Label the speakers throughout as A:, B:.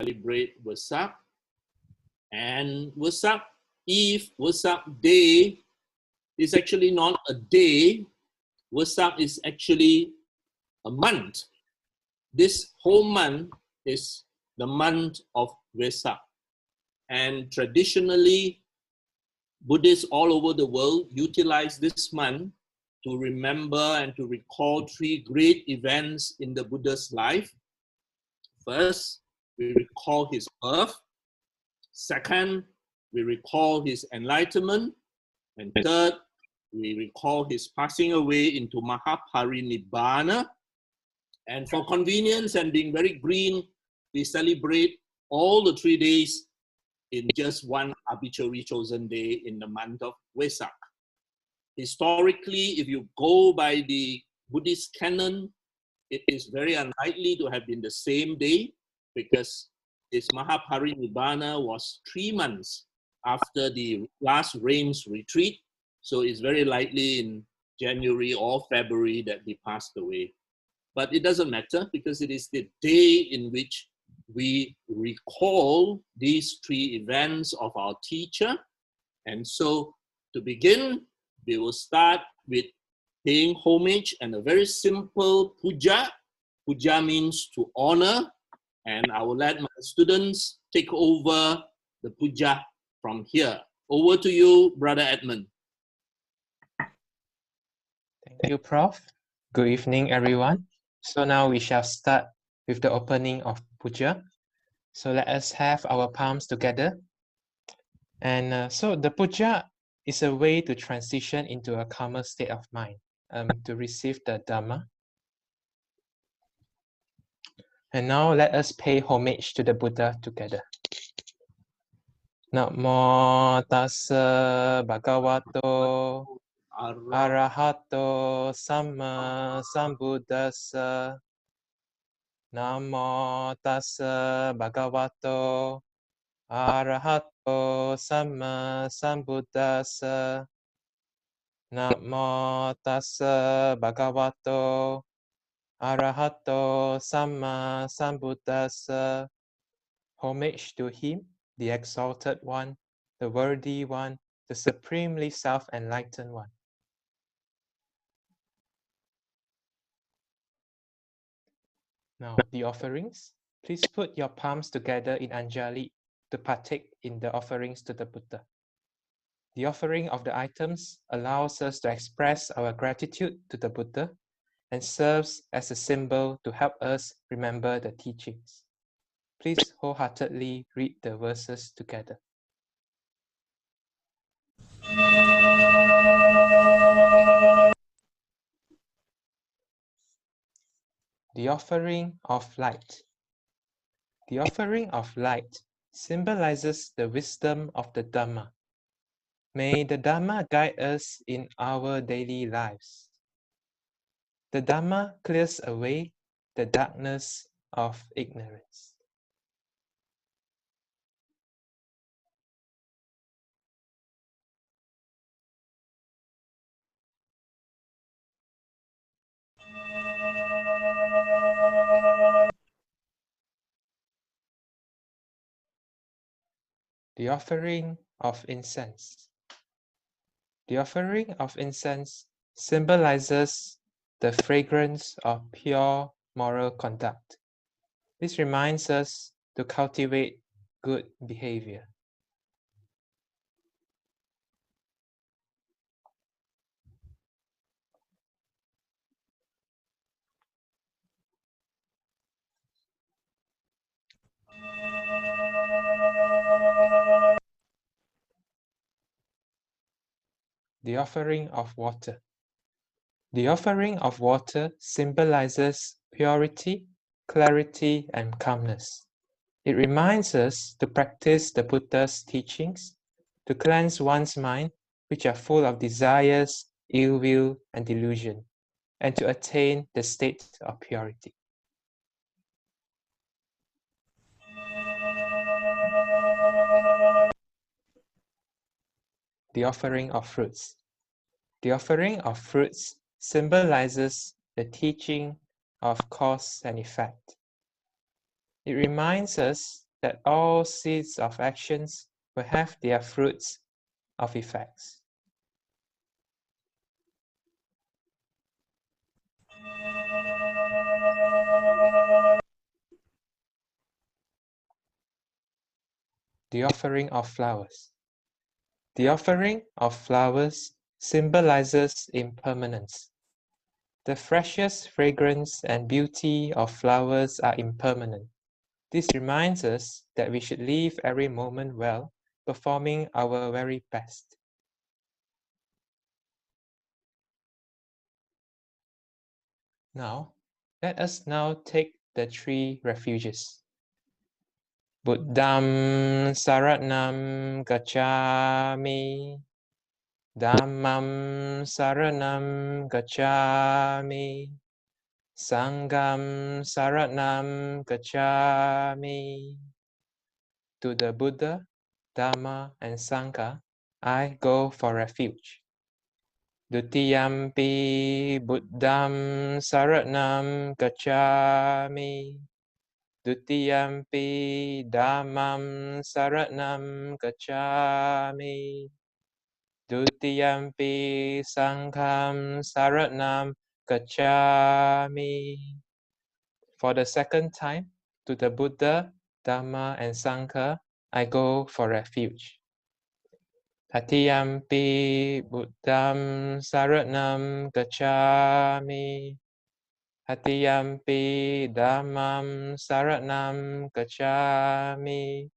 A: celebrate Wesak. And Wesak Eve, Wesak Day is actually not a day. Wesak is actually a month. This whole month is the month of Wesak. And traditionally, Buddhists all over the world utilize this month to remember and to recall three great events in the Buddha's life. First, we recall his birth. Second, we recall his enlightenment. And third, we recall his passing away into Mahaparinibbana. And for convenience and being very green, we celebrate all the 3 days in just one arbitrary chosen day in the month of Wesak. Historically, if you go by the Buddhist canon, it is very unlikely to have been the same day because this Mahaparinibbana was 3 months after the last rains retreat. So it's very likely in January or February that he passed away. But it doesn't matter because it is the day in which we recall these 3 events of our teacher. And so to begin, we will start with paying homage and a very simple puja. Puja means to honor. And I will let my students take over the puja from here. Over to you, Brother Edmund.
B: Thank you, Prof. Good evening, everyone. So now we shall start with the opening of puja. So let us have our palms together. And so the puja is a way to transition into a calmer state of mind, to receive the Dhamma. And now let us pay homage to the Buddha together. Namo tassa bhagavato arahato samma sambuddhassa. Namo tassa bhagavato arahato samma sambuddhassa. Namo tassa bhagavato arahato samma sambuddhassa. Homage to him, the exalted one, the worthy one, the supremely self-enlightened one. Now, the offerings. Please put your palms together in Anjali to partake in the offerings to the Buddha. The offering of the items allows us to express our gratitude to the Buddha and serves as a symbol to help us remember the teachings. Please wholeheartedly read the verses together. The offering of light. The offering of light symbolizes the wisdom of the Dhamma. May the Dhamma guide us in our daily lives. The Dhamma clears away the darkness of ignorance. The offering of incense. The offering of incense symbolizes the fragrance of pure moral conduct. This reminds us to cultivate good behavior. The offering of water. The offering of water symbolizes purity, clarity, and calmness. It reminds us to practice the Buddha's teachings, to cleanse one's mind, which are full of desires, ill will, and delusion, and to attain the state of purity. The offering of fruits. The offering of fruits symbolizes the teaching of cause and effect. It reminds us that all seeds of actions will have their fruits of effects. The offering of flowers. The offering of flowers symbolizes impermanence. The freshest fragrance and beauty of flowers are impermanent. This reminds us that we should live every moment well, performing our very best. Now, let us now take the 3 refuges. Buddham saranam gacchami, Dhammam saranam gacchami, Sangham saranam gacchami. To the Buddha, Dhamma, and Sangha, I go for refuge. Dutiyampi Buddham saranam gacchami. Dutiyampi Dhammam saranam gacchami. Dutiyampi Sangham saranam gacchami. For the second time, to the Buddha, Dhamma, and Sangha, I go for refuge. Tatiyampi Buddham saranam gacchami. Tatiyampi Dhammam saranam gacchami.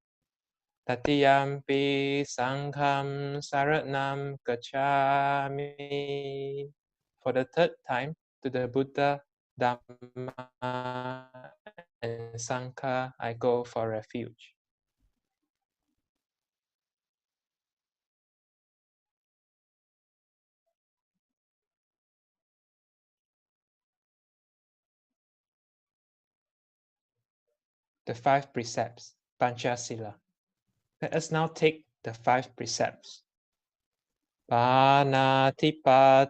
B: Tatiyampi Sangham saranam gacchami. For the third time, to the Buddha, Dhamma, and Sangha, I go for refuge. The 5 precepts, Panchasila. Let us now take the 5 precepts. Panatipata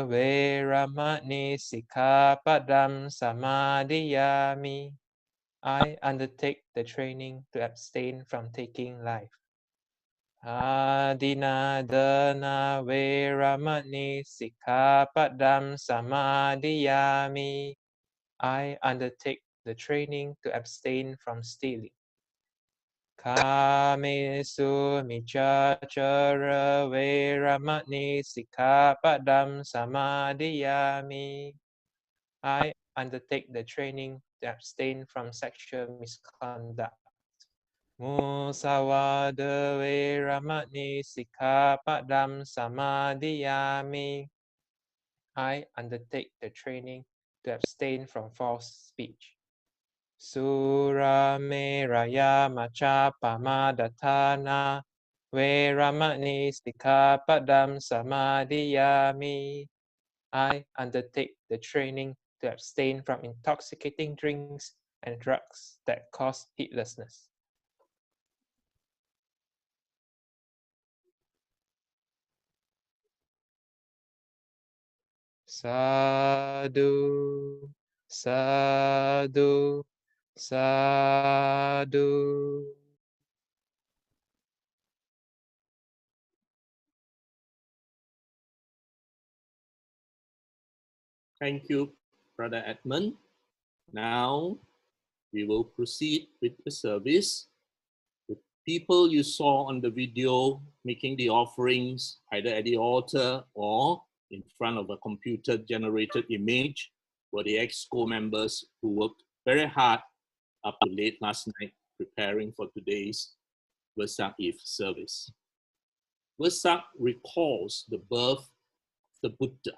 B: Veramani Sikkhapadam Samadhiyami. I undertake the training to abstain from taking life. Adina Dana Veramani Sikkhapadam Samadhiyami. I undertake the training to abstain from stealing. Kamesu Michachara Veramani Sikkhapadam Samadhiyami. I undertake the training to abstain from sexual misconduct. Musawada Veramani Sikkhapadam Samadhiyami. I undertake the training to abstain from false speech. Surameraya macha pamadatana Veramani Sikkhapadam Samadhiyami. I undertake the training to abstain from intoxicating drinks and drugs that cause heedlessness. Sadhu, sadhu, sadhu.
A: Thank you, Brother Edmund. Now we will proceed with the service. The people you saw on the video making the offerings, either at the altar or in front of a computer-generated image, were the EXCO members who worked very hard up to late last night preparing for today's Wesak Eve service. Wesak recalls the birth of the Buddha,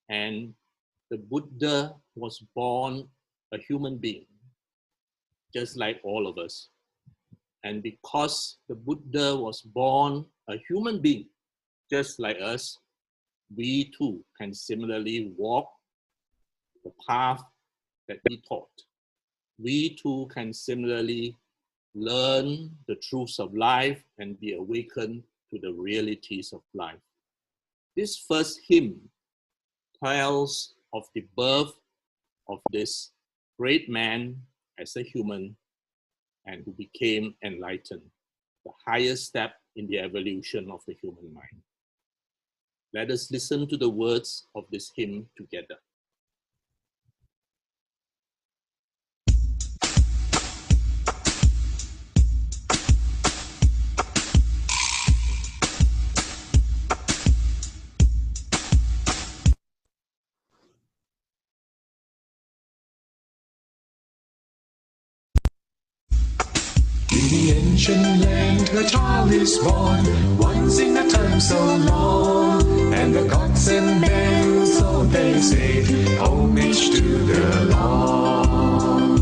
A: and the Buddha was born a human being, just like all of us. And because the Buddha was born a human being, just like us, we too can similarly walk the path that he taught. We too can similarly learn the truths of life and be awakened to the realities of life. This first hymn tells of the birth of this great man as a human and who became enlightened, the highest step in the evolution of the human mind. Let us listen to the words of this hymn together.
C: In the ancient land, a child is born, once in a time so long, and the gods and men, so they say, homage to the Lord.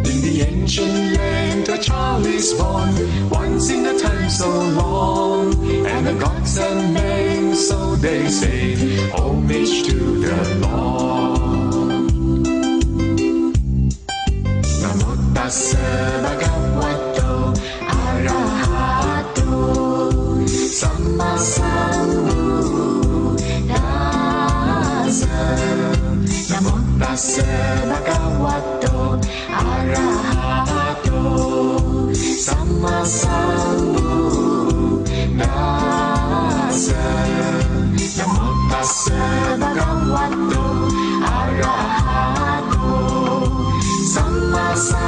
C: In the ancient land, a child is born, once in a time so long, and the gods and men, so they say, homage to the Lord. Tassa bhagavato arahato samma sambuddhassa. Namo tassa bhagavato arahato samma sambuddhassa. Namo tassa bhagavato arahato samma sambuddhassa.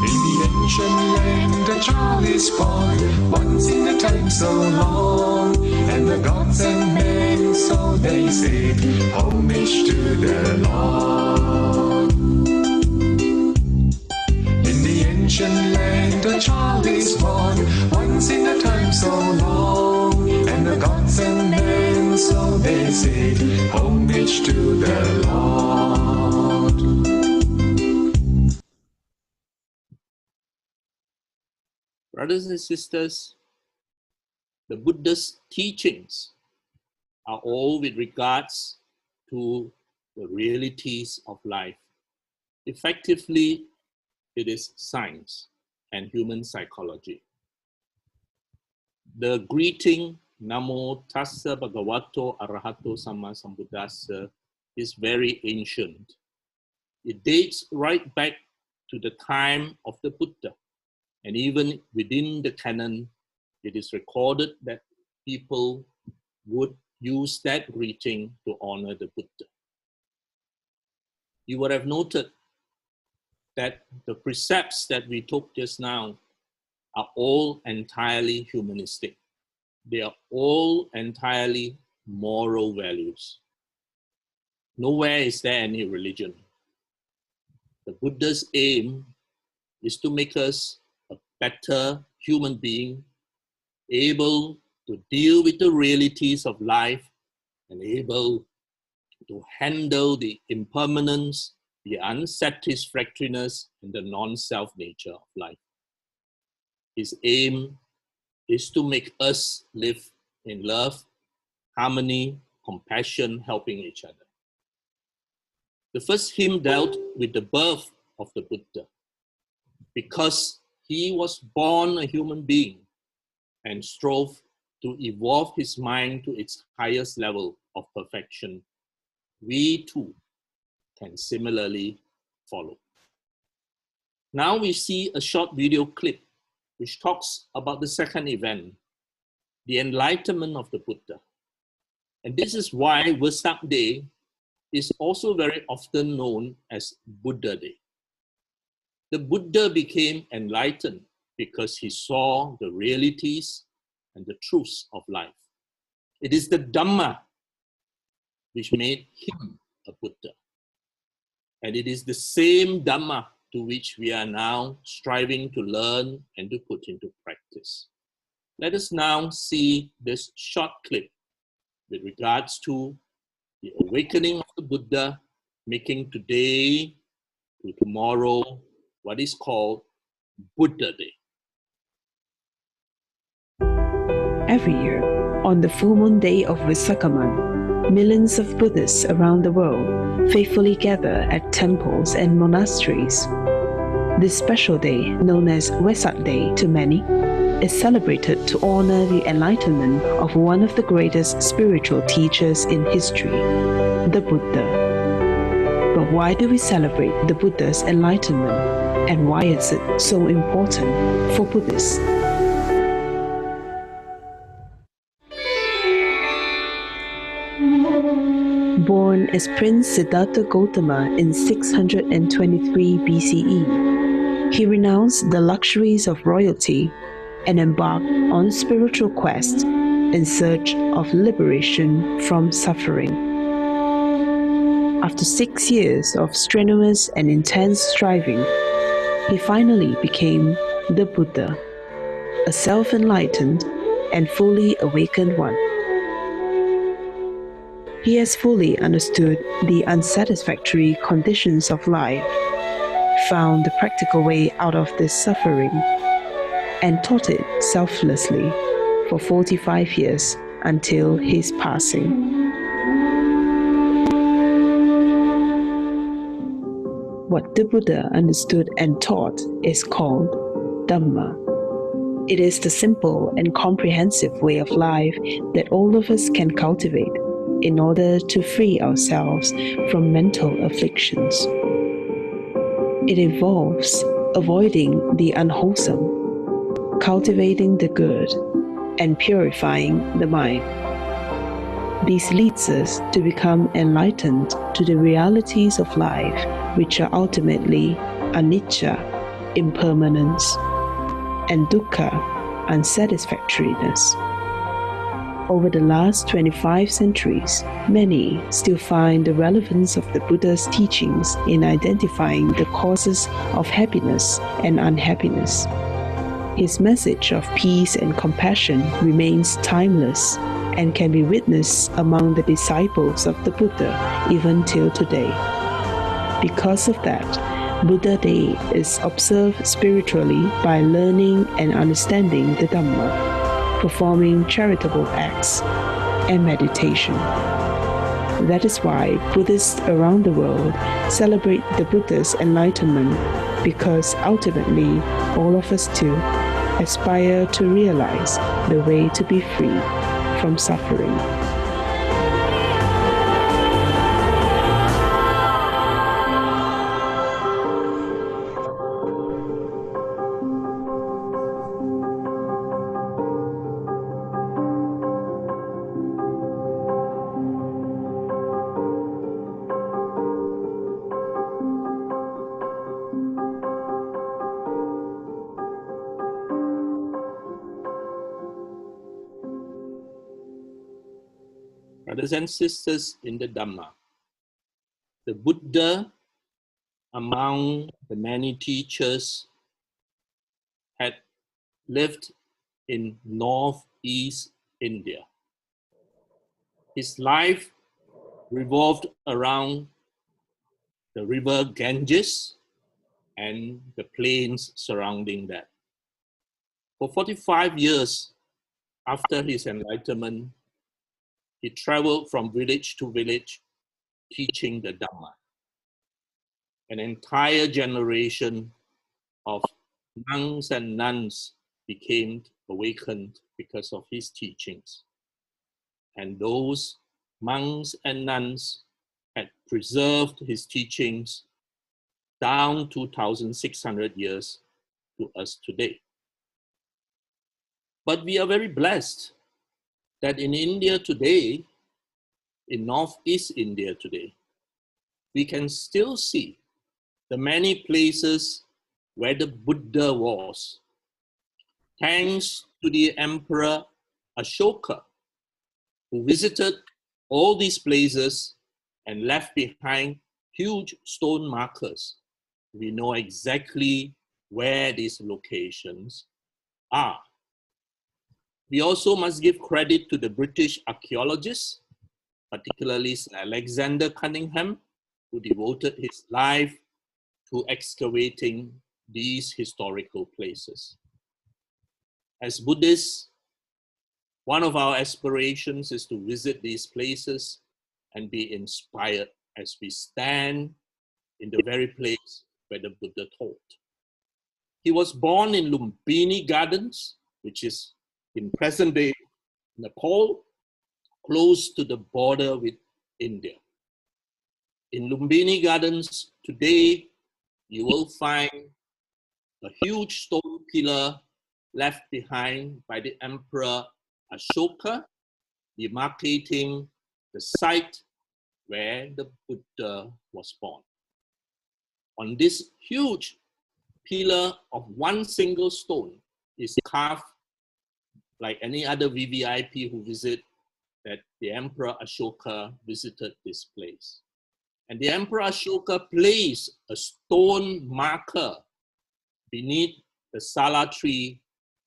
C: In the ancient land, a child is born, once in a time so long, and the gods and men, so they say, homage to the Lord. In the ancient land, a child is born, once in a time so long, and the gods and men, so they say, homage to the Lord.
A: Brothers and sisters, the Buddha's teachings are all with regards to the realities of life. Effectively, it is science and human psychology. The greeting, Namo Tassa Bhagavato Arahato Samma Sambuddhassa, is very ancient. It dates right back to the time of the Buddha. And even within the canon, it is recorded that people would use that greeting to honor the Buddha. You would have noted that the precepts that we took just now are all entirely humanistic. They are all entirely moral values. Nowhere is there any religion. The Buddha's aim is to make us a better human being, able to deal with the realities of life and able to handle the impermanence, the unsatisfactoriness, and the non-self nature of life. His aim is to make us live in love, harmony, compassion, helping each other. The first hymn dealt with the birth of the Buddha because he was born a human being and strove to evolve his mind to its highest level of perfection. We too can similarly follow. Now we see a short video clip which talks about the second event, the enlightenment of the Buddha. And this is why Wesak Day is also very often known as Buddha Day. The Buddha became enlightened because he saw the realities and the truths of life. It is the Dhamma which made him a Buddha. And it is the same Dhamma to which we are now striving to learn and to put into practice. Let us now see this short clip with regards to the awakening of the Buddha, making today to tomorrow what is called Buddha Day.
D: Every year, on the full moon day of Wesak month, millions of Buddhists around the world faithfully gather at temples and monasteries. This special day, known as Wesak Day to many, is celebrated to honor the enlightenment of one of the greatest spiritual teachers in history, the Buddha. But why do we celebrate the Buddha's enlightenment, and why is it so important for Buddhists? Born as Prince Siddhartha Gautama in 623 BCE, he renounced the luxuries of royalty and embarked on a spiritual quest in search of liberation from suffering. After 6 years of strenuous and intense striving, he finally became the Buddha, a self-enlightened and fully awakened one. He has fully understood the unsatisfactory conditions of life, found the practical way out of this suffering, and taught it selflessly for 45 years until his passing. What the Buddha understood and taught is called Dhamma. It is the simple and comprehensive way of life that all of us can cultivate in order to free ourselves from mental afflictions. It involves avoiding the unwholesome, cultivating the good, and purifying the mind. This leads us to become enlightened to the realities of life, which are ultimately anicca, impermanence, and dukkha, unsatisfactoriness. Over the last 25 centuries, many still find the relevance of the Buddha's teachings in identifying the causes of happiness and unhappiness. His message of peace and compassion remains timeless and can be witnessed among the disciples of the Buddha even till today. Because of that, Buddha Day is observed spiritually by learning and understanding the Dhamma, performing charitable acts, and meditation. That is why Buddhists around the world celebrate the Buddha's enlightenment, because ultimately all of us too aspire to realize the way to be free from suffering.
A: Brothers and sisters in the Dhamma, the Buddha, among the many teachers, had lived in northeast India. His life revolved around the river Ganges and the plains surrounding that. For 45 years after his enlightenment, he traveled from village to village teaching the Dhamma. An entire generation of monks and nuns became awakened because of his teachings. And those monks and nuns had preserved his teachings down 2,600 years to us today. But we are very blessed that in India today, in northeast India today, we can still see the many places where the Buddha was. Thanks to the Emperor Ashoka, who visited all these places and left behind huge stone markers. We know exactly where these locations are. We also must give credit to the British archaeologists, particularly Sir Alexander Cunningham, who devoted his life to excavating these historical places. As Buddhists, one of our aspirations is to visit these places and be inspired as we stand in the very place where the Buddha taught. He was born in Lumbini Gardens, which is in present-day Nepal, close to the border with India. In Lumbini Gardens today, you will find a huge stone pillar left behind by the Emperor Ashoka, demarcating the site where the Buddha was born. On this huge pillar of one single stone is carved, like any other VVIP who visit, that the Emperor Ashoka visited this place. And the Emperor Ashoka placed a stone marker beneath the Sala tree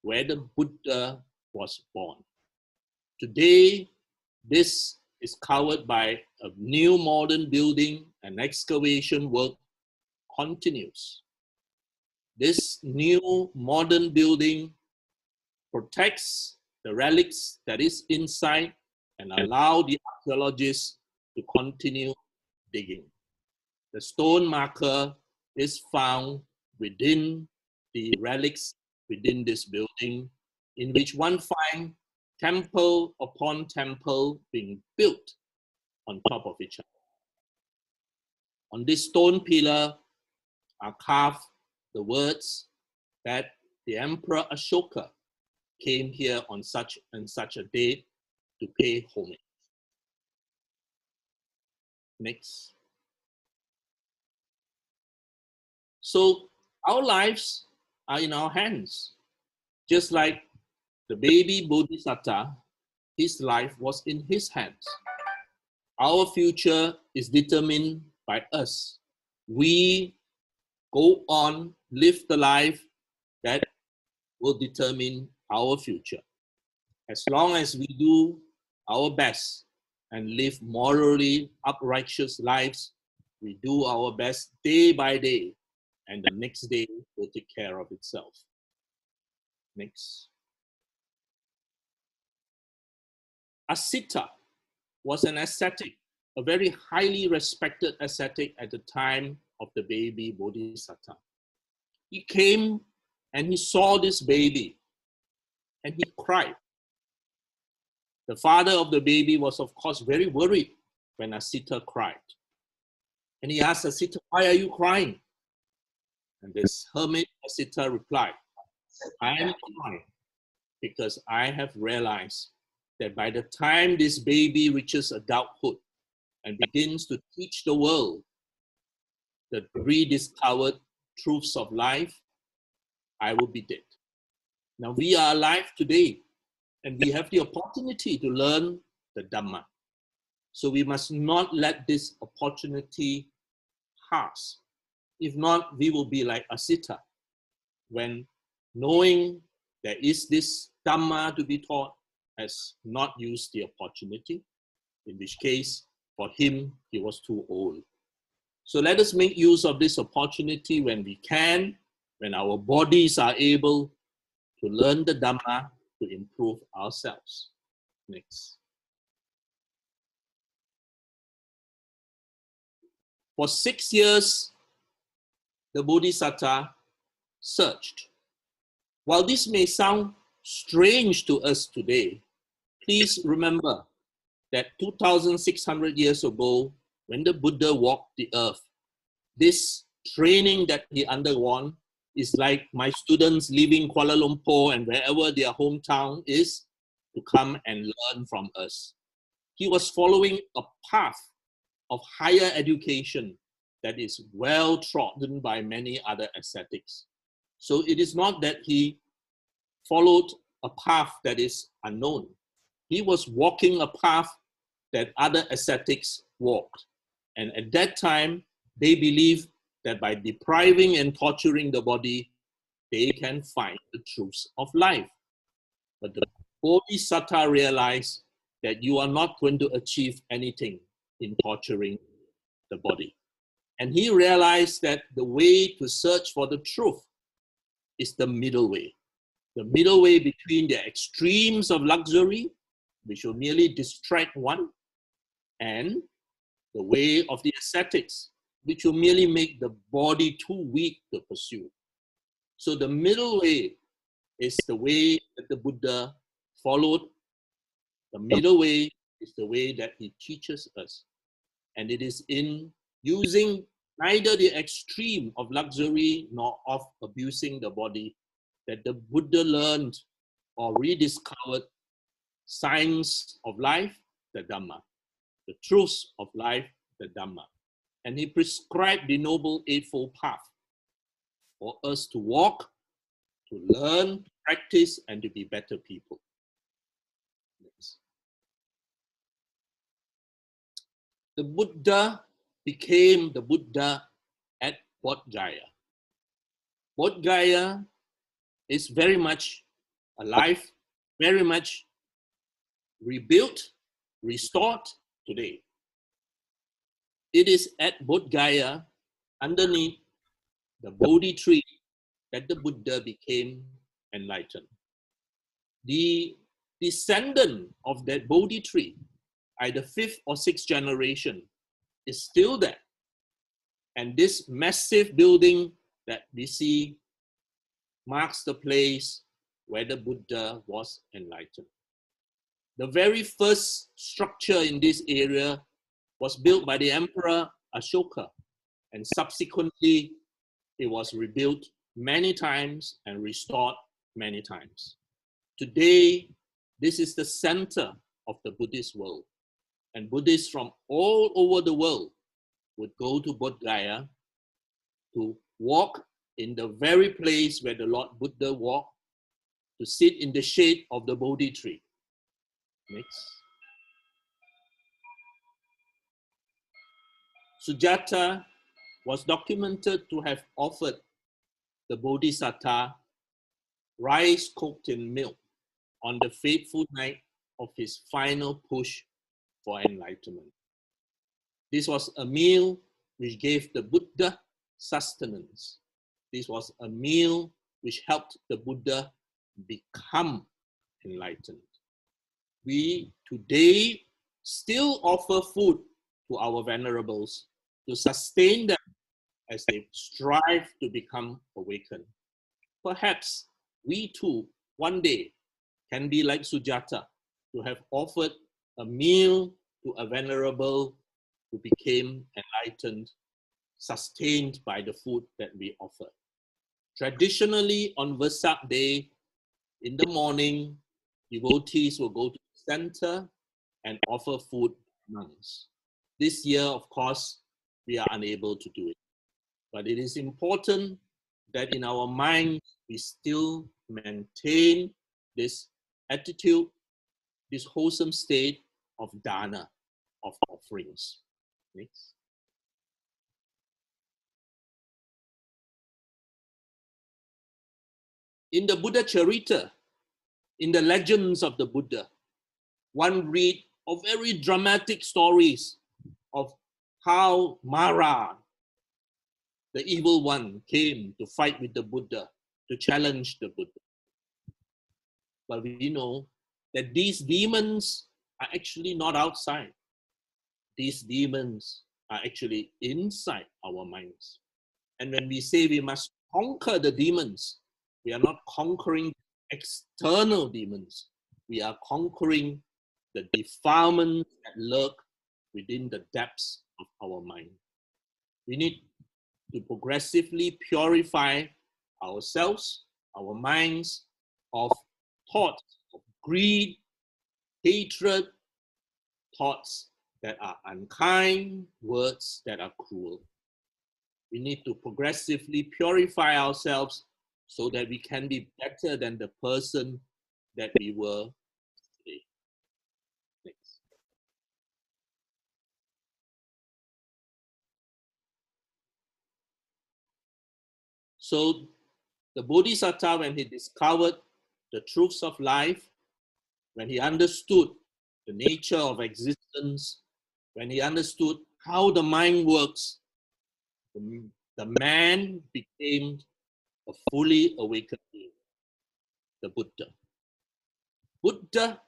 A: where the Buddha was born. Today, this is covered by a new modern building, and excavation work continues. This new modern building protects the relics that is inside and allow the archaeologists to continue digging. The stone marker is found within the relics within this building, in which one finds temple upon temple being built on top of each other. On this stone pillar are carved the words that the Emperor Ashoka came here on such and such a date to pay homage. Next. So our lives are in our hands. Just like the baby Bodhisattva, his life was in his hands. Our future is determined by us. We go on, live the life that will determine our future. As long as we do our best and live morally uprighteous lives, we do our best day by day, and the next day will take care of itself. Next. Asita was an ascetic, a very highly respected ascetic at the time of the baby Bodhisattva. He came and he saw this baby and he cried. The father of the baby was, of course, very worried when Asita cried. And he asked Asita, "Why are you crying?" And this hermit Asita replied, "I am crying because I have realized that by the time this baby reaches adulthood and begins to teach the world the rediscovered truths of life, I will be dead." Now we are alive today and we have the opportunity to learn the Dhamma. So we must not let this opportunity pass. If not, we will be like Asita, when knowing there is this Dhamma to be taught, has not used the opportunity, in which case, for him, he was too old. So let us make use of this opportunity when we can, when our bodies are able to learn the Dhamma to improve ourselves. Next. For 6 years, the Bodhisattva searched. While this may sound strange to us today, please remember that 2,600 years ago, when the Buddha walked the earth, this training that he undergone is like my students leaving Kuala Lumpur and wherever their hometown is to come and learn from us. He was following a path of higher education that is well trodden by many other ascetics. So it is not that he followed a path that is unknown. He was walking a path that other ascetics walked. And at that time, they believed that by depriving and torturing the body, they can find the truths of life. But the Bodhisattva realized that you are not going to achieve anything in torturing the body. And he realized that the way to search for the truth is the middle way. The middle way between the extremes of luxury, which will merely distract one, and the way of the ascetics, which will merely make the body too weak to pursue. So the middle way is the way that the Buddha followed. The middle way is the way that he teaches us. And it is in using neither the extreme of luxury nor of abusing the body that the Buddha learned or rediscovered science of life, the Dhamma, the truths of life, the Dhamma. And he prescribed the Noble Eightfold Path for us to walk, to learn, to practice, and to be better people. Next. The Buddha became the Buddha at Bodh Gaya. Bodh Gaya is very much alive, very much rebuilt, restored today. It is at Bodh Gaya, underneath the Bodhi tree, that the Buddha became enlightened. The descendant of that Bodhi tree, either fifth or sixth generation, is still there. And this massive building that we see marks the place where the Buddha was enlightened. The very first structure in this area was built by the Emperor Ashoka, and subsequently it was rebuilt many times and restored many times. Today, this is the center of the Buddhist world, and Buddhists from all over the world would go to Bodh Gaya to walk in the very place where the Lord Buddha walked, to sit in the shade of the Bodhi tree. Next. Sujata was documented to have offered the Bodhisattva rice cooked in milk on the fateful night of his final push for enlightenment. This was a meal which gave the Buddha sustenance. This was a meal which helped the Buddha become enlightened. We today still offer food to our venerables to sustain them as they strive to become awakened. Perhaps we too, one day, can be like Sujata, to have offered a meal to a venerable who became enlightened, sustained by the food that we offer. Traditionally, on Wesak Day, in the morning, devotees will go to the center and offer food to monks. This year, of course, we are unable to do it. But it is important that in our minds, we still maintain this attitude, this wholesome state of dana, of offerings. Next. In the Buddha Charita, in the legends of the Buddha, one read of very dramatic stories of how Mara, the evil one, came to fight with the Buddha, to challenge the Buddha. But we know that these demons are actually not outside. These demons are actually inside our minds. And when we say we must conquer the demons, we are not conquering external demons. We are conquering the defilements that lurk within the depths of our mind. We need to progressively purify ourselves, our minds, of thoughts of greed, hatred, thoughts that are unkind, words that are cruel. We need to progressively purify ourselves so that we can be better than the person that we were today. Next. So the Bodhisattva, when he discovered the truths of life, when he understood the nature of existence, when he understood how the mind works, the man became a fully awakened being, the Buddha. Buddha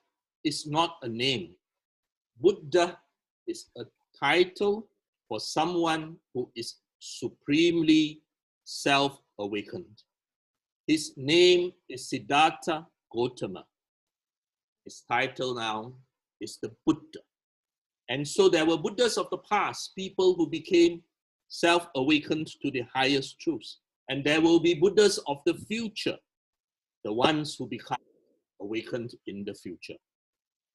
A: is not a name. Buddha is a title for someone who is supremely self-awakened. His name is Siddhartha Gautama. His title now is the Buddha. And so there were Buddhas of the past, people who became self-awakened to the highest truths. And there will be Buddhas of the future, the ones who become awakened in the future.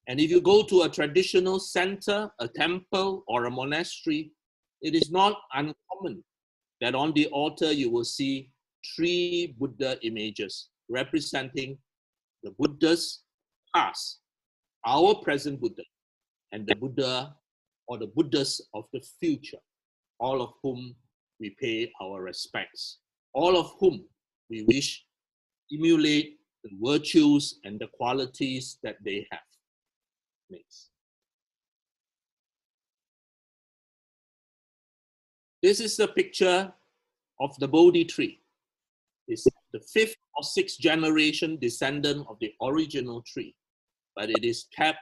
A: And if you go to a traditional center, a temple, or a monastery, it is not uncommon that on the altar you will see 3 Buddha images representing the Buddhas past, our present Buddha, and the Buddha or the Buddhas of the future, all of whom we pay our respects, all of whom we wish to emulate the virtues and the qualities that they have. Next. This is the picture of the Bodhi tree. It's the 5th or 6th generation descendant of the original tree, but it is kept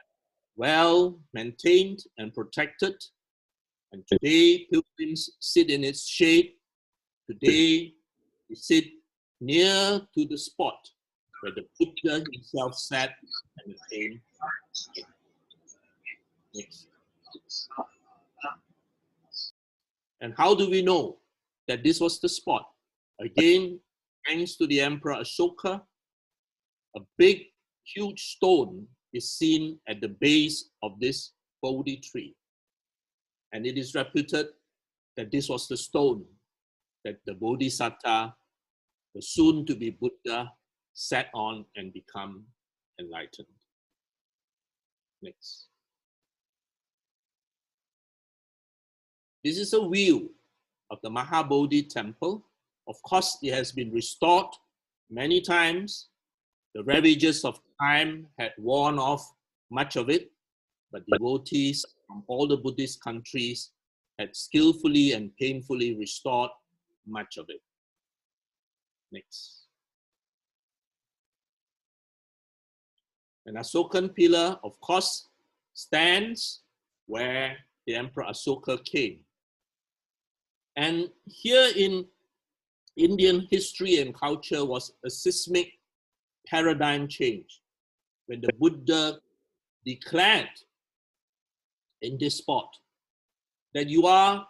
A: well maintained and protected. And today, pilgrims sit in its shade. Today, we sit near to the spot where the Buddha himself sat and came. Next. And how do we know that this was the spot? Again, thanks to the Emperor Ashoka, a big, huge stone is seen at the base of this Bodhi tree. And it is reputed that this was the stone that the Bodhisattva, the soon-to-be Buddha, sat on and become enlightened. Next. This is a view of the Mahabodhi temple. Of course, it has been restored many times. The ravages of time had worn off much of it, but devotees from all the Buddhist countries had skillfully and painfully restored much of it. Next. An Asokan pillar, of course, stands where the Emperor Asoka came. And here in Indian history and culture was a seismic paradigm change when the Buddha declared in this spot that you are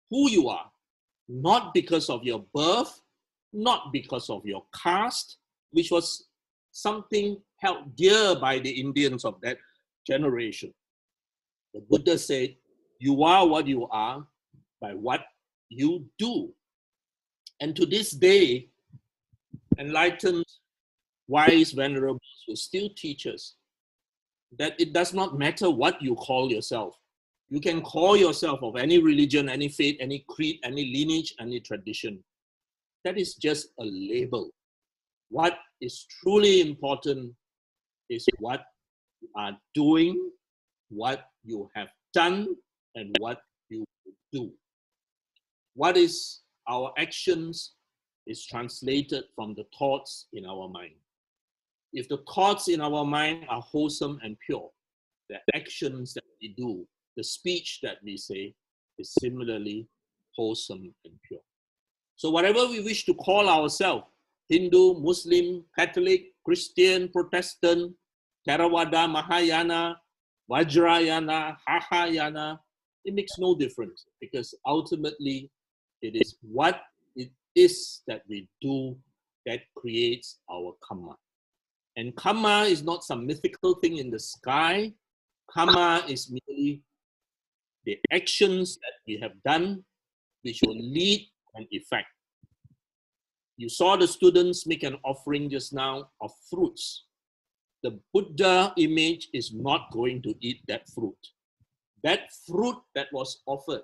A: who you are, not because of your birth, not because of your caste, which was something held dear by the Indians of that generation. The Buddha said, you are what you are by what you do. And to this day, enlightened, wise venerables will still teach us that it does not matter what you call yourself. You can call yourself of any religion, any faith, any creed, any lineage, any tradition. That is just a label. What is truly important is what you are doing, what you have done, and what you will do. What is our actions is translated from the thoughts in our mind. If the thoughts in our mind are wholesome and pure, the actions that we do, the speech that we say is similarly wholesome and pure. So whatever we wish to call ourselves, Hindu, Muslim, Catholic, Christian, Protestant, Theravada, Mahayana, Vajrayana, Mahayana, it makes no difference because ultimately it is what it is that we do that creates our karma. And karma is not some mythical thing in the sky. Karma is merely the actions that we have done which will lead an effect. You saw the students make an offering just now of fruits. The Buddha image is not going to eat that fruit. That fruit that was offered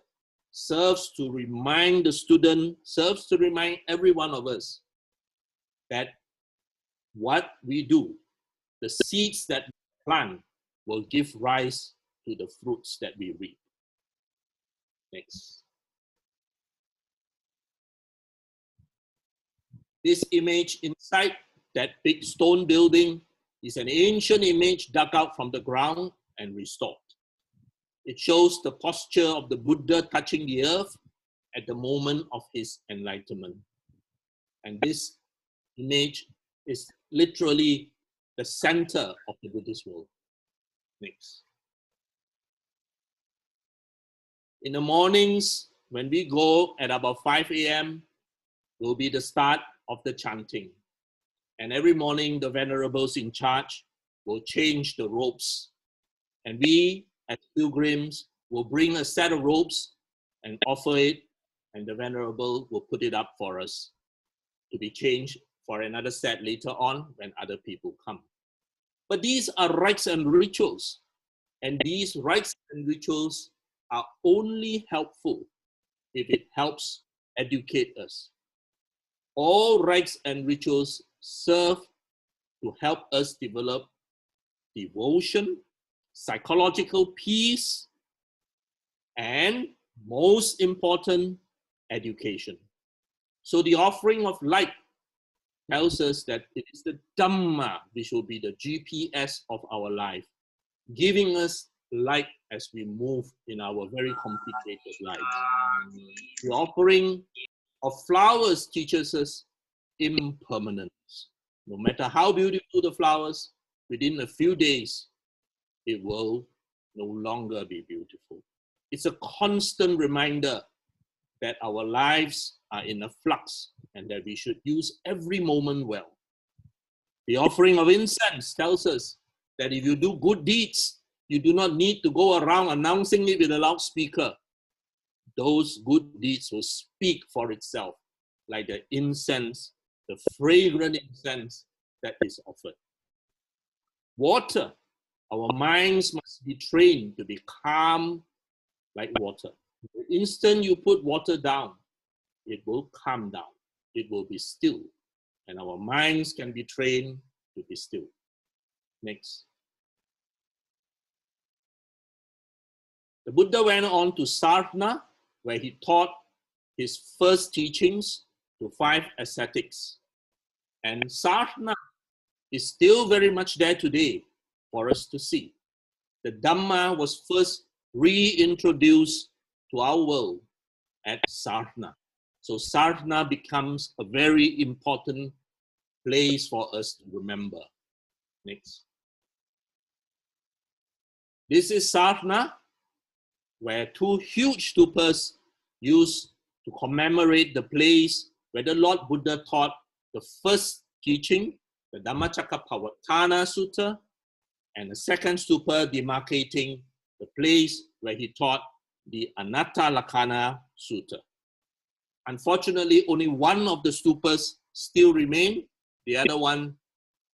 A: serves to remind the student, serves to remind every one of us that what we do, the seeds that we plant will give rise to the fruits that we reap. Next. This image inside that big stone building is an ancient image dug out from the ground and restored. It shows the posture of the Buddha touching the earth at the moment of his enlightenment. And this image is literally the center of the Buddhist world. Next. In the mornings, when we go at about 5 a.m., will be the start of the chanting. And every morning, the venerables in charge will change the robes. And we, as pilgrims, will bring a set of robes and offer it, and the venerable will put it up for us to be changed for another set later on when other people come. But these are rites and rituals. And these rites and rituals are only helpful if it helps educate us. All rites and rituals serve to help us develop devotion, psychological peace, and most important, education. So the offering of light tells us that it is the Dhamma which will be the GPS of our life, giving us light as we move in our very complicated lives. The offering of flowers teaches us impermanence. No matter how beautiful the flowers, within a few days, it will no longer be beautiful. It's a constant reminder that our lives are in a flux and that we should use every moment well. The offering of incense tells us that if you do good deeds, you do not need to go around announcing it with a loudspeaker. Those good deeds will speak for itself, like the incense, the fragrant incense that is offered. Water, our minds must be trained to be calm like water. The instant you put water down, it will calm down. It will be still. And our minds can be trained to be still. Next. The Buddha went on to Sarna, where he taught his first teachings to 5 ascetics. And Sarna is still very much there today for us to see. The Dhamma was first reintroduced to our world at Sarna. So Sarna becomes a very important place for us to remember. Next. This is Sarna, where 2 huge stupas used to commemorate the place where the Lord Buddha taught the first teaching, the Dhammacakkappavattana Sutta, and the second stupa demarcating the place where he taught the Anattalakkana Sutta. Unfortunately, only one of the stupas still remain, the other one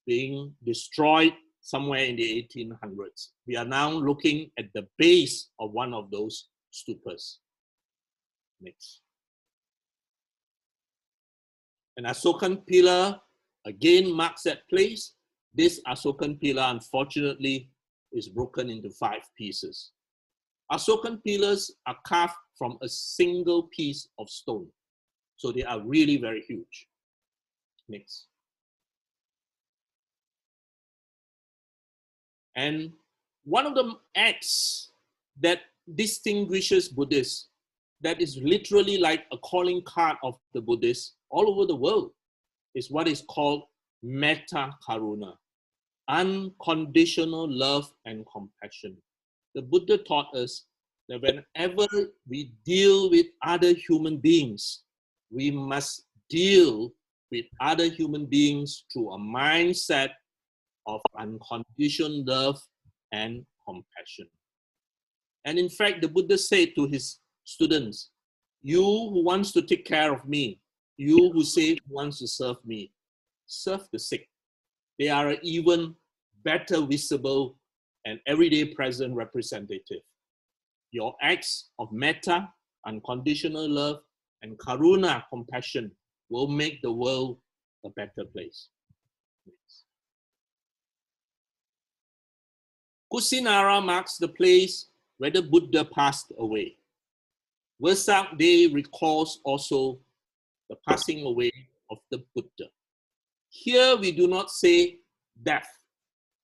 A: being destroyed somewhere in the 1800s. We are now looking at the base of one of those stupas. Next. An Asokan pillar again marks that place. This Asokan pillar, unfortunately, is broken into 5 pieces. Asokan pillars are carved from a single piece of stone. So they are really very huge. Next. And one of the acts that distinguishes Buddhists, that is literally like a calling card of the Buddhists all over the world, is what is called metta karuna, unconditional love and compassion. The Buddha taught us that whenever we deal with other human beings, we must deal with other human beings through a mindset of unconditional love and compassion. And in fact, the Buddha said to his students, you who wants to take care of me, you who say wants to serve me, serve the sick. They are an even better visible and everyday present representative. Your acts of metta, unconditional love, and karuna, compassion, will make the world a better place. Kusinara marks the place where the Buddha passed away. Wesak Day recalls also the passing away of the Buddha. Here we do not say death,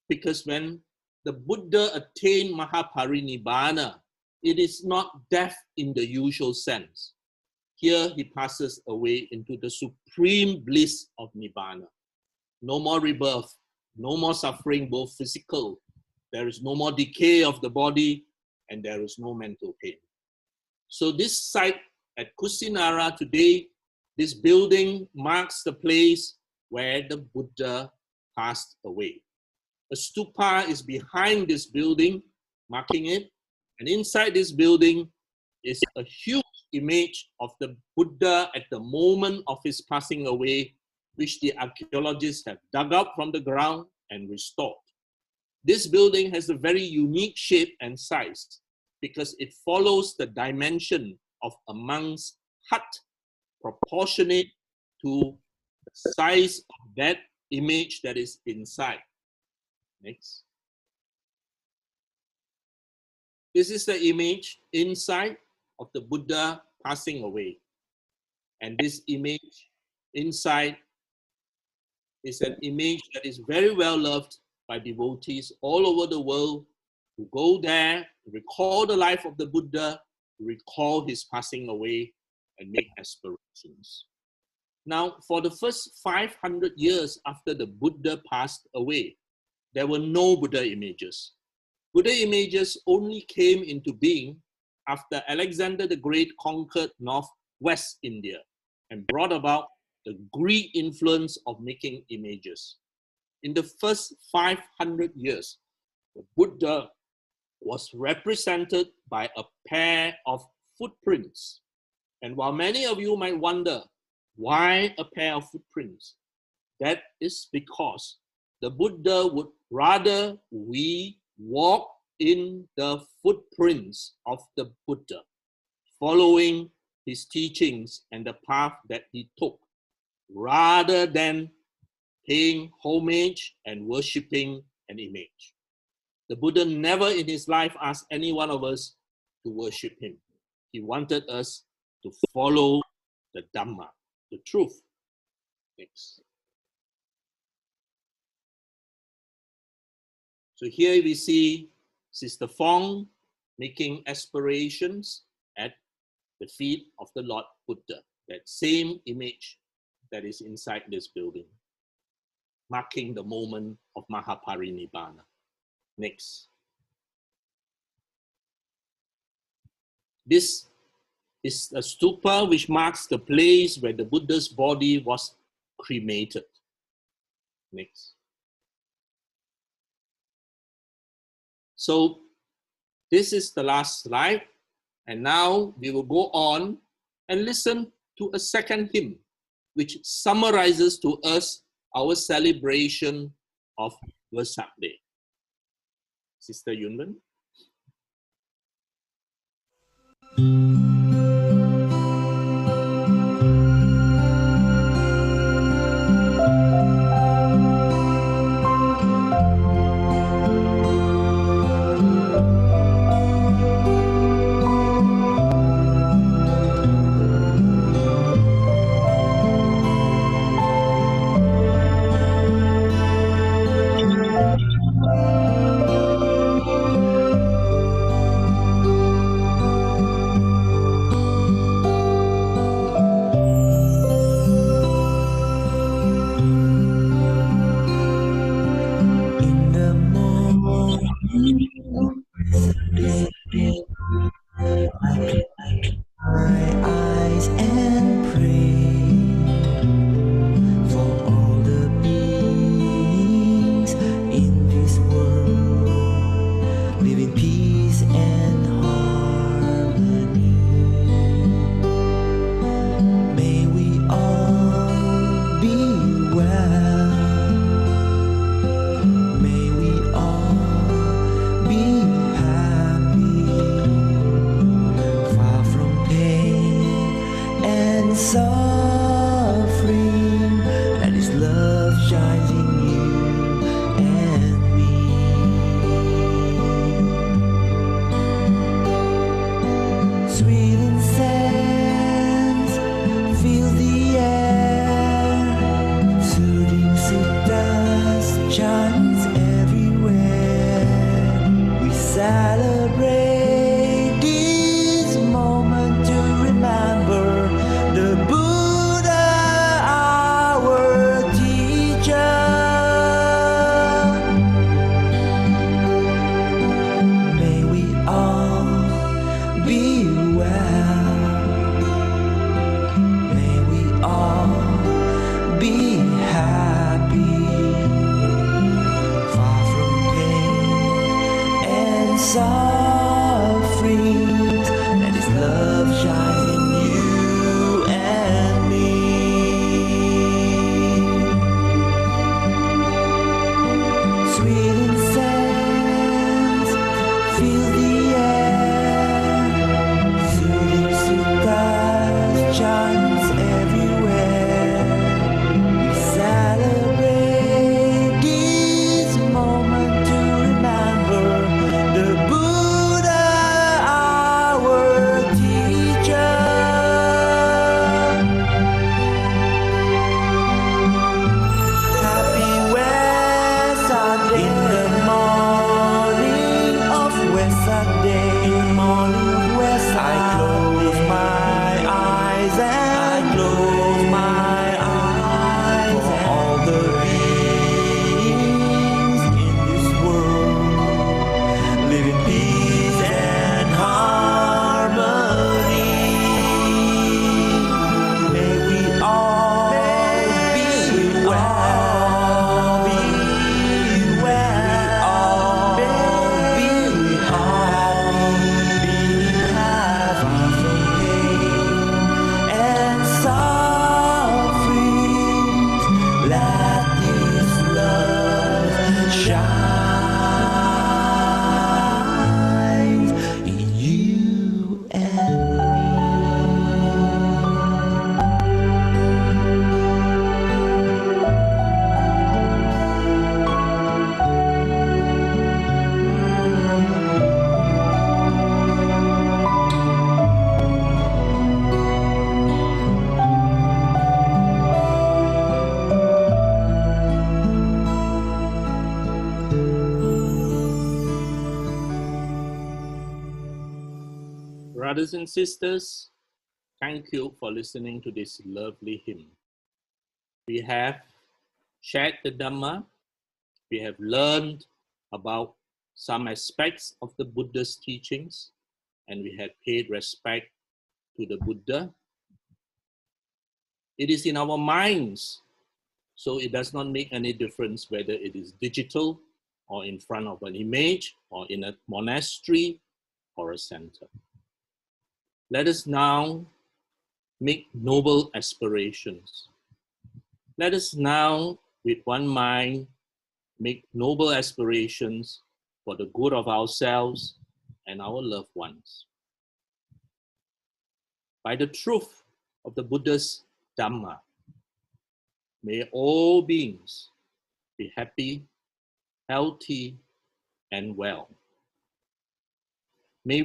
A: because when the Buddha attained Mahaparinibbana, it is not death in the usual sense. Here he passes away into the supreme bliss of Nibbana. No more rebirth, no more suffering, both physical. There is no more decay of the body, and there is no mental pain. So this site at Kusinara today, this building marks the place where the Buddha passed away. A stupa is behind this building, marking it. And inside this building is a huge image of the Buddha at the moment of his passing away, which the archaeologists have dug up from the ground and restored. This building has a very unique shape and size because it follows the dimension of a monk's hut, proportionate to the size of that image that is inside. Next. This is the image inside of the Buddha passing away. And this image inside is an image that is very well loved by devotees all over the world who go there, recall the life of the Buddha, recall his passing away, and make aspirations. Now, for the first 500 years after the Buddha passed away, there were no Buddha images. Buddha images only came into being after Alexander the Great conquered northwest India and brought about the Greek influence of making images. In the first 500 years, the Buddha was represented by a pair of footprints. And while many of you might wonder, why a pair of footprints? That is because the Buddha would rather we walk in the footprints of the Buddha, following his teachings and the path that he took, rather than paying homage and worshipping an image. The Buddha never in his life asked any one of us to worship him. He wanted us to follow the Dhamma, the truth. Next. So here we see Sister Fong making aspirations at the feet of the Lord Buddha, that same image that is inside this building, marking the moment of Mahaparinibbana. Next. This is a stupa which marks the place where the Buddha's body was cremated. Next. So this is the last slide, and now we will go on and listen to a second hymn which summarizes to us our celebration of Wesak Day. Sister Yunwen.
E: Celebrate
A: Brothers and sisters, thank you for listening to this lovely hymn. We have shared the Dhamma. We have learned about some aspects of the Buddha's teachings, and we have paid respect to the Buddha. It is in our minds, so it does not make any difference whether it is digital or in front of an image or in a monastery or a center. Let us now make noble aspirations. Let us now, with one mind, make noble aspirations for the good of ourselves and our loved ones. By the truth of the Buddha's Dhamma, may all beings be happy, healthy, and well. May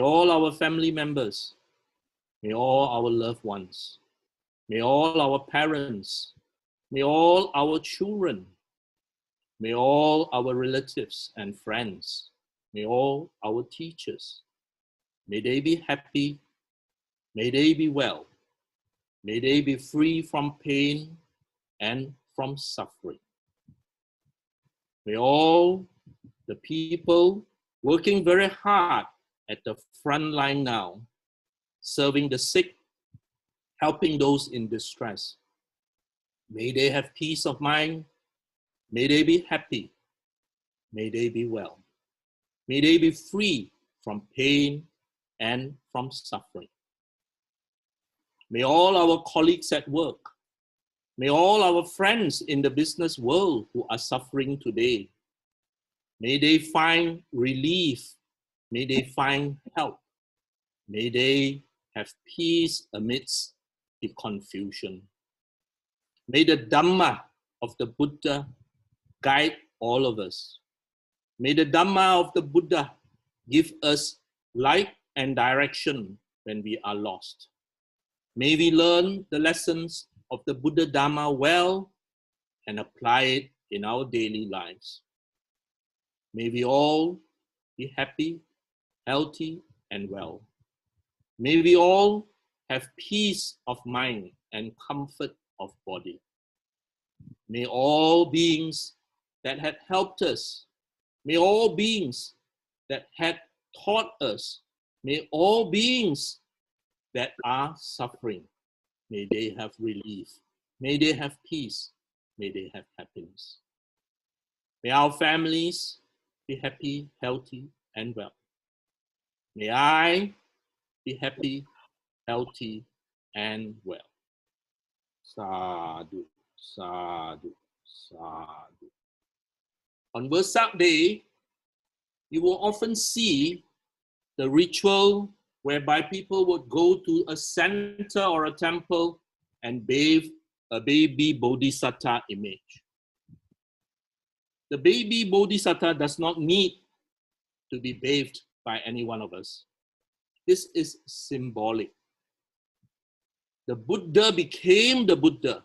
A: all our family members, may all our loved ones, may all our parents, may all our children, may all our relatives and friends, may all our teachers, may they be happy, may they be well, may they be free from pain and from suffering. May all the people working very hard at the front line now, serving the sick, helping those in distress, may they have peace of mind, may they be happy, may they be well, may they be free from pain and from suffering. May all our colleagues at work, may all our friends in the business world who are suffering today, may they find relief, may they find help, may they have peace amidst the confusion. May the Dhamma of the Buddha guide all of us. May the Dhamma of the Buddha give us light and direction when we are lost. May we learn the lessons of the Buddha Dhamma well and apply it in our daily lives. May we all be happy, healthy, and well. May we all have peace of mind and comfort of body. May all beings that had helped us, may all beings that had taught us, may all beings that are suffering, may they have relief, may they have peace, may they have happiness. May our families be happy, healthy, and well. May I be happy, healthy, and well. Sadhu, sadhu, sadhu. On Wesak Day, you will often see the ritual whereby people would go to a center or a temple and bathe a baby bodhisattva image. The baby bodhisattva does not need to be bathed by any one of us. This is symbolic. The Buddha became the Buddha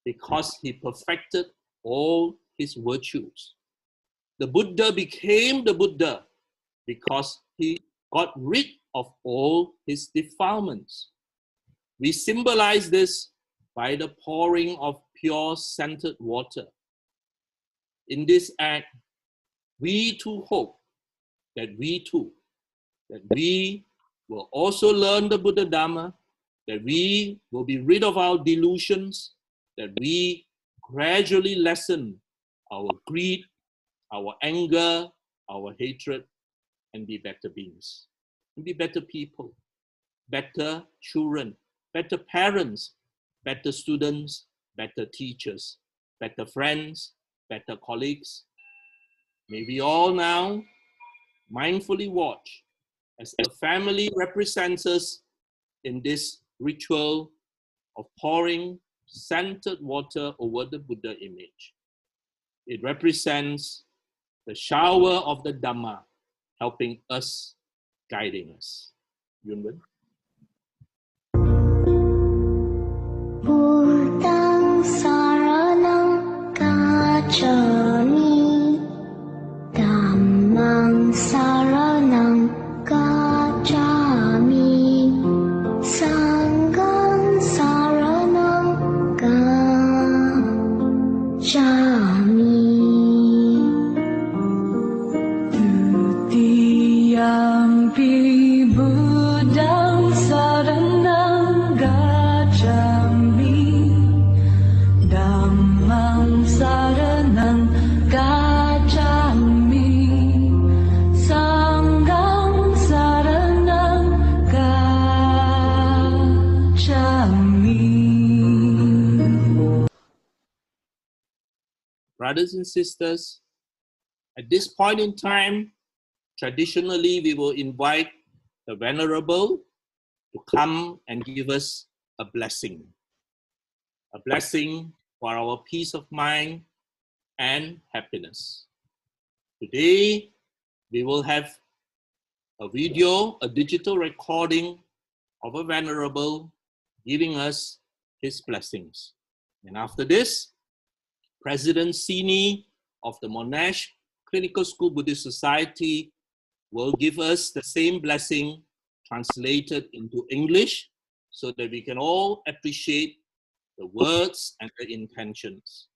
A: because he perfected all his virtues. The Buddha became the Buddha because he got rid of all his defilements. We symbolize this by the pouring of pure scented water. In this act, we too hope that we will also learn the Buddha Dhamma, that we will be rid of our delusions, that we gradually lessen our greed, our anger, our hatred, and be better beings, and be better people, better children, better parents, better students, better teachers, better friends, better colleagues. May we all now mindfully watch as the family represents us in this ritual of pouring scented water over the Buddha image. It represents the shower of the Dhamma helping us, guiding us. Yunwen.
E: Buddhang saranang gacchami, Dhammang saranang gacchami.
A: brothers and sisters, at this point in time, traditionally, we will invite the Venerable to come and give us a blessing for our peace of mind and happiness. Today, we will have a video, a digital recording of a Venerable giving us his blessings. And after this, President Sini of the Monash Clinical School Buddhist Society will give us the same blessing translated into English so that we can all appreciate the words and the intentions.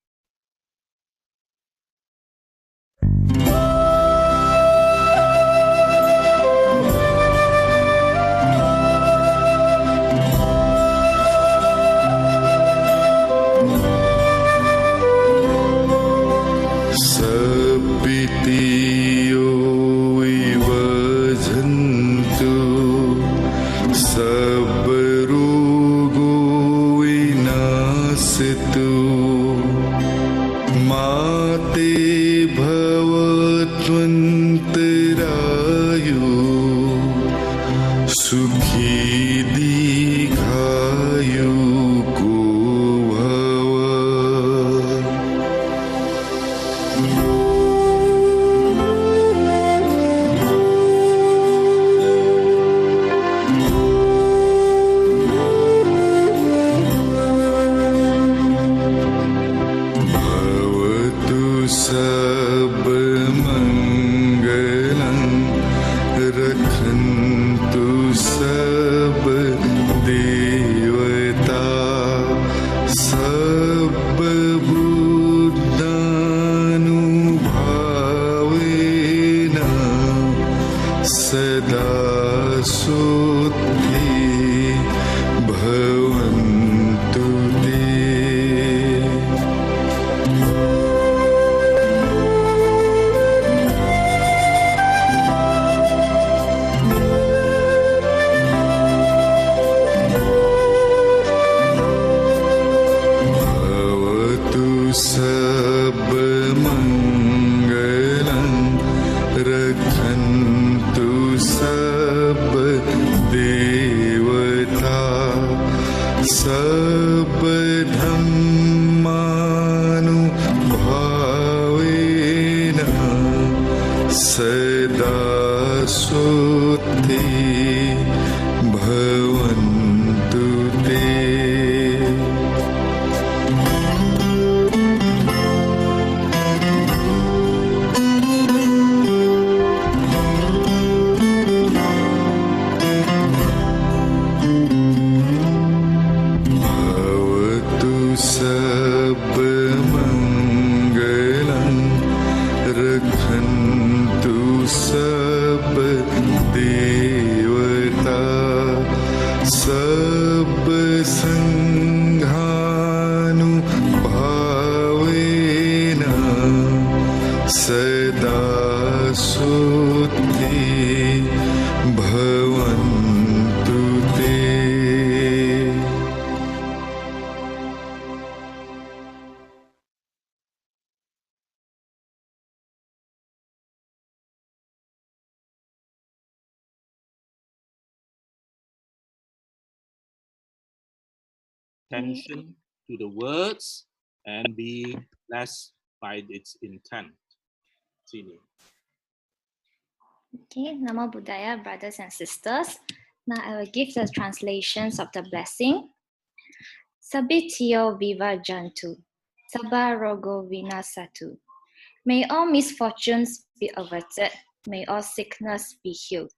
A: Attention to the words and be blessed by its intent. Sini.
E: Okay, Namo Buddhaya, brothers and sisters. Now I will give the translations of the blessing. Sabitiyo viva jantu, sabba rogo vinasatu. May all misfortunes be averted, may all sickness be healed.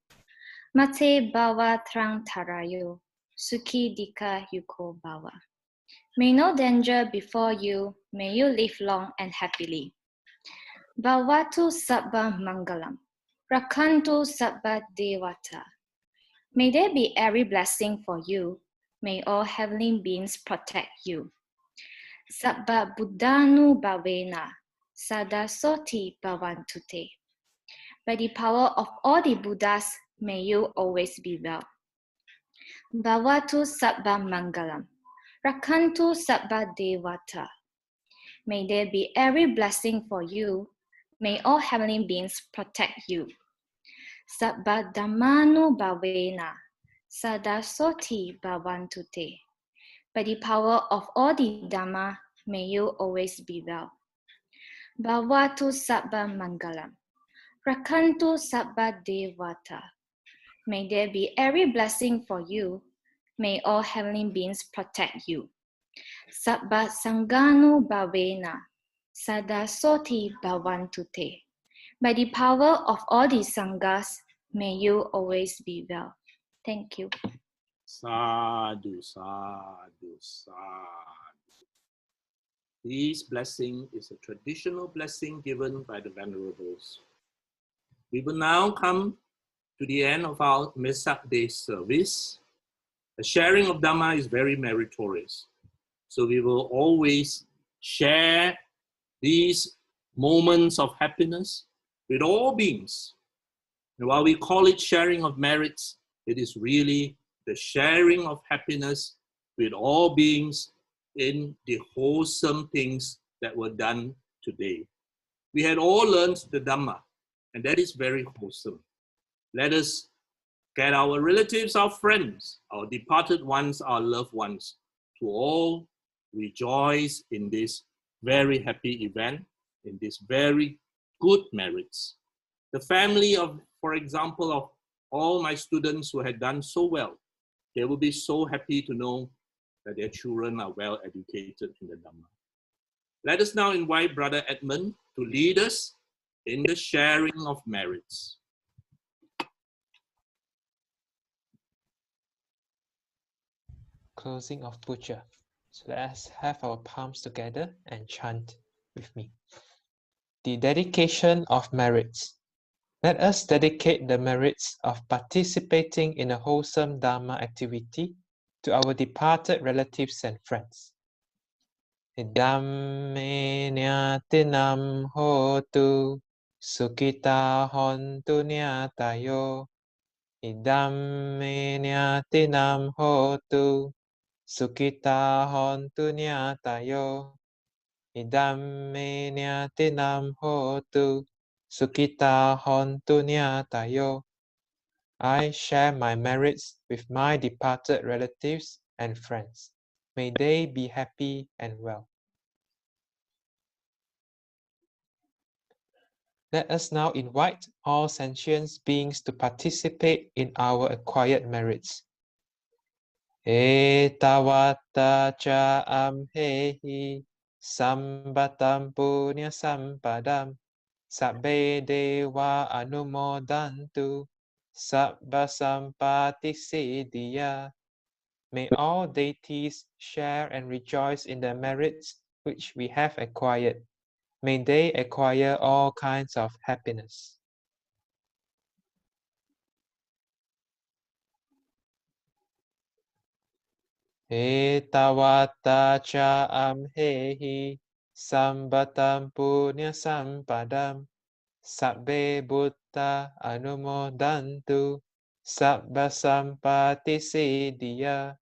E: Mate bhava trang tarayo, sukhi dika yuko bhava. May no danger befall you, may you live long and happily. Bhavatu sabba mangalam, rakantu sabba devata. May there be every blessing for you, may all heavenly beings protect you. Sabba buddhanu bhavena, sada soti bhavantute. By the power of all the Buddhas, may you always be well. Bhavatu sabba mangalam, rakantu sabba devata. May there be every blessing for you. May all heavenly beings protect you. Sabba dhammanu bhavena, sadasoti bhavantu te. By the power of all the Dhamma, may you always be well. Bhavatu sabba mangalam. Rakantu sabba devata. May there be every blessing for you. May all heavenly beings protect you. Sabba sanganu bhavena, sadasoti bhavantu te. By the power of all the sanghas, may you always be well. Thank you.
A: Sadhu, sadhu, sadhu. This blessing is a traditional blessing given by the Venerables. We will now come to the end of our Wesak Day service. The sharing of Dhamma is very meritorious. So we will always share these moments of happiness with all beings. And while we call it sharing of merits, it is really the sharing of happiness with all beings in the wholesome things that were done today. We had all learned the Dhamma, and that is very wholesome. Let us get our relatives, our friends, our departed ones, our loved ones, to all rejoice in this very happy event, in this very good merits. The family of, for example, of all my students who had done so well, they will be so happy to know that their children are well educated in the Dhamma. Let us now invite Brother Edmund to lead us in the sharing of merits.
B: Closing of puja. So let us have our palms together and chant with me. The dedication of merits. Let us dedicate the merits of participating in a wholesome Dharma activity to our departed relatives and friends. Iddamme nyatinam hotu sukita hontu nyatayo. Iddamme nyatinam hotu sukita hontu nyatayo. Iddamme nyatinam hotu sukita hontu nyatayo. I share my merits with my departed relatives and friends. May they be happy and well. Let us now invite all sentient beings to participate in our acquired merits. Etawata cha amhehi sambatam punya sampadam sabbe dewa anumodantu sabba sampati siddhya. May all deities share and rejoice in the merits which we have acquired. May they acquire all kinds of happiness. Etawata cha amhehi sambatam punya sampadam sabbe buddha anumodantu sabba sampati siddhya.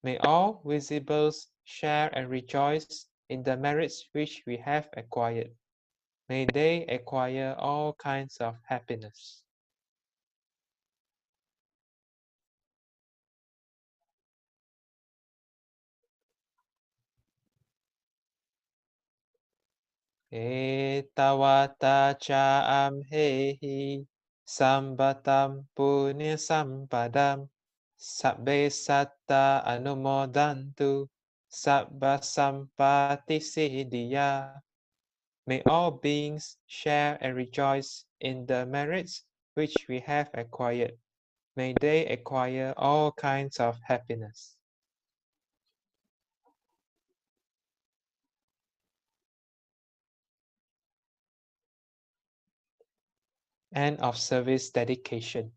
B: May all visibles share and rejoice in the merits which we have acquired. May they acquire all kinds of happiness. Etawata cha amhehi sambatam punya sampadam sabbe satta anumodantu sabba sampati siddhya. May all beings share and rejoice in the merits which we have acquired. May they acquire all kinds of happiness. End of service dedication.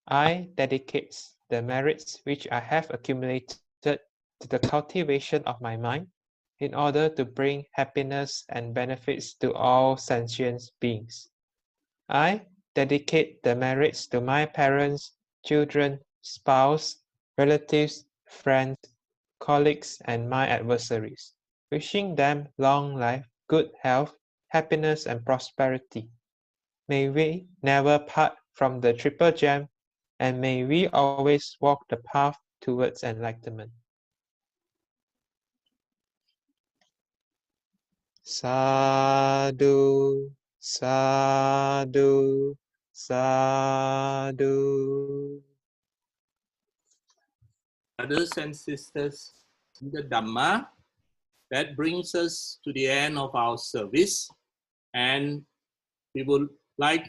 B: I dedicate the merits which I have accumulated to the cultivation of my mind in order to bring happiness and benefits to all sentient beings. I dedicate the merits to my parents, children, spouse, relatives, friends, colleagues, and my adversaries, wishing them long life, good health, happiness, and prosperity. May we never part from the Triple Gem, and may we always walk the path towards enlightenment. Sadhu, sadhu, sadhu.
A: Brothers and sisters in the Dhamma, that brings us to the end of our service, and we would like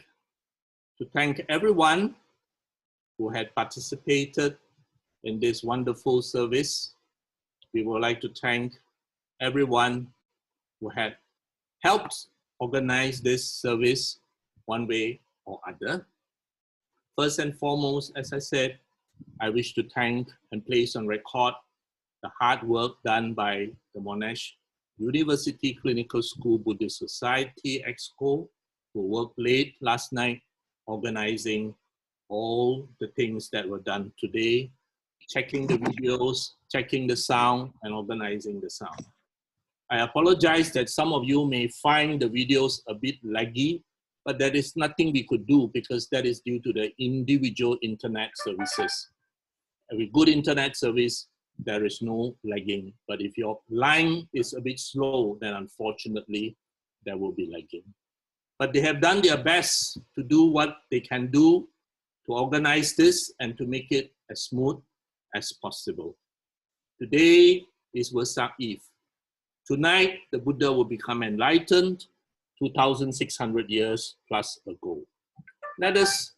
A: to thank everyone who had participated in this wonderful service. We would like to thank everyone who had helped organize this service one way or other. First and foremost, as I said, I wish to thank and place on record the hard work done by the Monash University Clinical School Buddhist Society Exco, who worked late last night organizing all the things that were done today, checking the videos, checking the sound, and organizing the sound. I apologize that some of you may find the videos a bit laggy, but there is nothing we could do because that is due to the individual internet services. With good internet service, there is no lagging. But if your line is a bit slow, then unfortunately, there will be lagging. But they have done their best to do what they can do to organize this and to make it as smooth as possible. Today is Wesak Eve. Tonight, the Buddha will become enlightened 2,600 years plus ago. Let us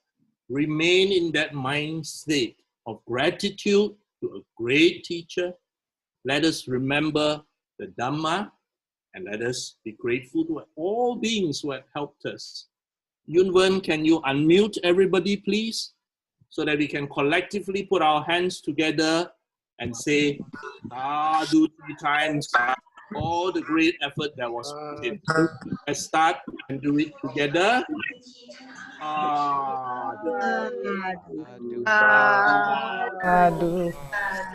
A: remain in that mind state of gratitude to a great teacher. Let us remember the Dhamma, and let us be grateful to all beings who have helped us. Yun Wen, can you unmute everybody, please, so that we can collectively put our hands together and say, Sadhu 3 times, all the great effort that was put in. Let's start and do it together. Sadhu.
B: Sadhu,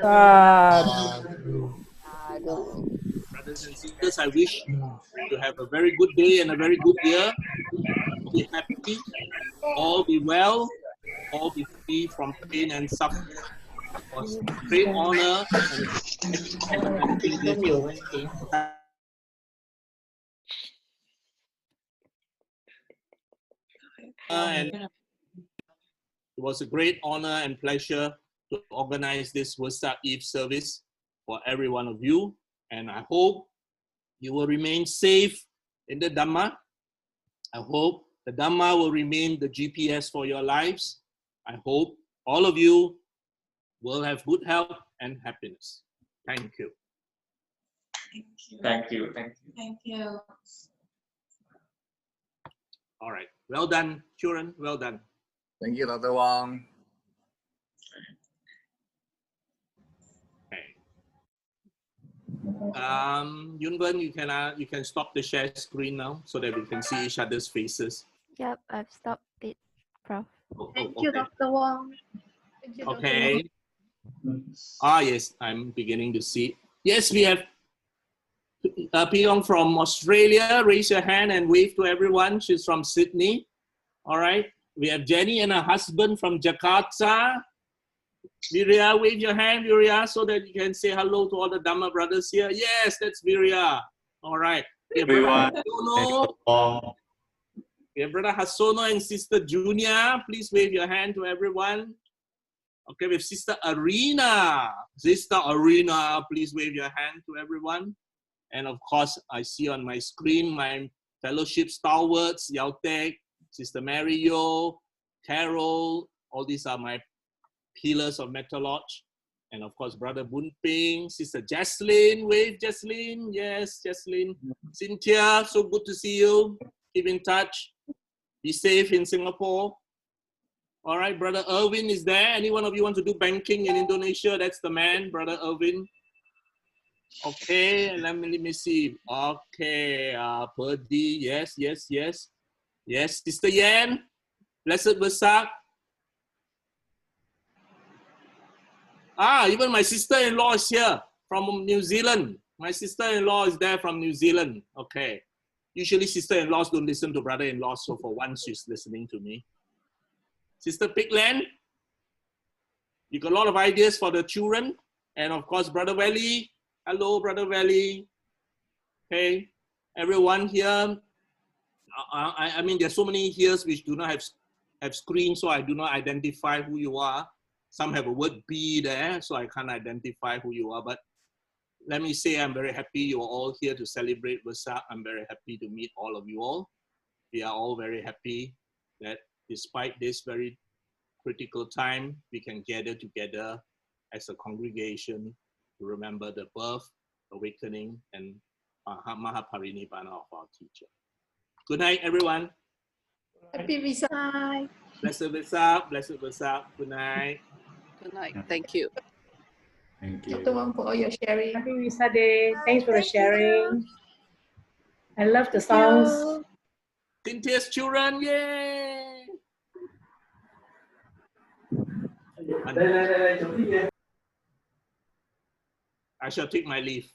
B: sadhu.
A: Brothers and sisters, I wish to have a very good day and a very good year. Be happy, all be well, all be free from pain and suffering. It was a great honor and it was a great honor and pleasure to organize this Wesak Eve service for every one of you. And I hope you will remain safe in the Dhamma. I hope the Dhamma will remain the GPS for your lives. I hope all of you will have good health and happiness. Thank you.
F: Thank you.
G: Thank you.
A: All right. Well done, children. Well done.
F: Thank you, Dr. Wong.
A: Okay. Yun Wen, you can stop the share screen now so that we can see each other's faces.
H: Yep, I've stopped it, Prof.
G: Thank you, Dr. Wong. Thank you, Dr.
A: Okay. Yes, I'm beginning to see. Yes, we have Piyong from Australia. Raise your hand and wave to everyone. She's from Sydney. All right. We have Jenny and her husband from Jakarta. Virya, wave your hand, Virya, so that you can say hello to all the Dhamma brothers here. Yes, that's Virya. All right. We have Brother Hasono and Sister Junia. Please wave your hand to everyone. Okay, we have Sister Arena. Sister Arena, please wave your hand to everyone. And of course, I see on my screen my fellowship stalwarts, Yao Tek, Sister Mary Yo, Carol. All these are my pillars of Metta Lodge. And of course, Brother Boon Ping, Sister Jaslyn. Wave, Jaslyn. Yes, Jaslyn. Cynthia, so good to see you. Keep in touch. Be safe in Singapore. All right, Brother Irwin is there. Any one of you want to do banking in Indonesia? That's the man, Brother Irwin. Okay, let me see. Okay, Purdy, yes. Yes, Sister Yan, Blessed Wesak. Even my sister-in-law is here from New Zealand. My sister-in-law is there from New Zealand. Okay. Usually sister-in-laws don't listen to brother-in-laws, so for once she's listening to me. Sister Pigland, you got a lot of ideas for the children. And of course, Brother Valley. Hello, Brother Valley. Okay. Everyone here. I mean, there's so many here which do not have screens, so I do not identify who you are. Some have a word B there, so I can't identify who you are. But let me say I'm very happy you are all here to celebrate Wesak. I'm very happy to meet all of you all. We are all very happy that despite this very critical time, we can gather together as a congregation to remember the birth, awakening, and Mahaparinibbana of our teacher. Good night, everyone.
G: Happy Wesak. Bye.
A: Blessed Wesak, blessed Wesak. Good night.
I: Good night. Thank you.
C: Thank you.
G: Dr. Wong for all your sharing.
J: Happy Wesak Day. Thanks for the sharing. I love the songs.
A: Cynthia's children, yay! I shall take my leave.